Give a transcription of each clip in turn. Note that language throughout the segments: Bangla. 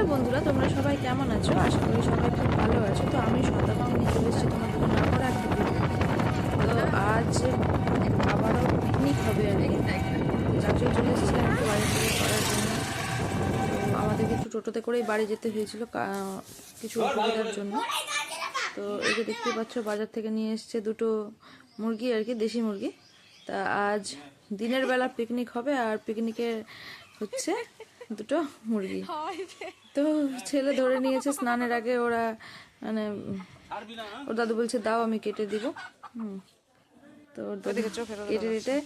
হ্যালো বন্ধুরা, তোমরা সবাই কেমন আছো? আশা করি সবাই খুব ভালো আছো। তো আমি শতাব্দী নিয়ে চলে এসেছি তোমাদের জন্য আবার একটা ভিডিও। তো আজ আবারও পিকনিক হবে আর কি, যার জন্য চলে এসেছিলাম একটু বাড়ি থেকে করার জন্য। তো আমাদেরকে একটু টোটোতে করেই বাড়ি যেতে হয়েছিল কিছু অসুবিধার জন্য। তো এই যে দেখতেই পাচ্ছ, বাজার থেকে নিয়ে এসছে দুটো মুরগি আর কি, দেশি মুরগি। তা আজ দিনের বেলা পিকনিক হবে, আর পিকনিকে হচ্ছে দুটো মুরগি। তো ছেলে ধরে নিয়েছে স্নানের আগে, ওরা মানে ওর দাদু বলছে দাও আমি কেটে দিব। তো কেটে কেটে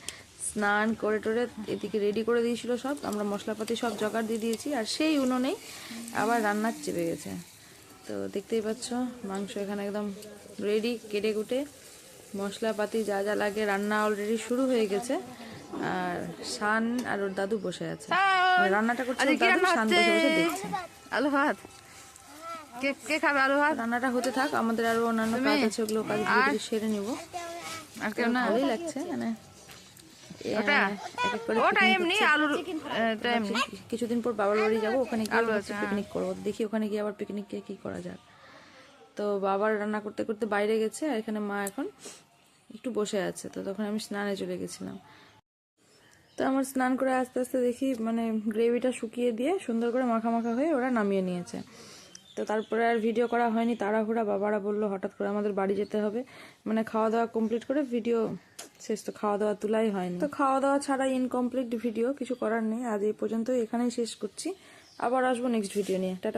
স্নান করে টোরে এদিকে রেডি করে দিয়েছিল সব। আমরা মশলাপাতি সব জোগাড় দিয়ে দিয়েছি, আর সেই উনুনেই আবার রান্নার চেপে গেছে। তো দেখতেই পাচ্ছ, মাংস এখানে একদম রেডি, কেটে কুটে মশলাপাতি যা যা লাগে রান্না অলরেডি শুরু হয়ে গেছে। আর শান আর ওর দাদু বসে আছে, রান্নাটা করছে ওর দাদু, শান বসে বসে দেখছে। আলু ভাত কে খাবে? আলু ভাত। রান্নাটা হতে থাক, আমাদের আরো অন্যান্য কাজ আছে, ওগুলো কাজ ধীরে সেরে নিব। আর কেউ না? ভালোই লাগছে মানে কিছুদিন পর বাবার বাড়ি যাবো, ওখানে গিয়ে পিকনিক করবো। দেখি ওখানে গিয়ে আবার পিকনিক কি করা যায়। তো বাবার রান্না করতে করতে বাইরে গেছে, আর এখানে মা এখন একটু বসে আছে। তো তখন আমি স্নানে চলে গেছিলাম। তো আমার স্নান করে আস্তে আস্তে দেখি মানে গ্রেভিটা শুকিয়ে দিয়ে সুন্দর করে মাখা মাখা হয়ে ওরা নামিয়ে নিয়েছে। তো তারপরে আর ভিডিও করা হয়নি, তাড়াহুড়া। বাবারা বললো হঠাৎ করে আমাদের বাড়ি যেতে হবে, মানে খাওয়া দাওয়া কমপ্লিট করে ভিডিও শেষ। তো খাওয়া দাওয়া তুলাই হয়নি। তো খাওয়া দাওয়া ছাড়া ইনকমপ্লিট ভিডিও, কিছু করার নেই। আজ এই পর্যন্ত এখানেই শেষ করছি, আবার আসবো নেক্সট ভিডিও নিয়ে। টাটা।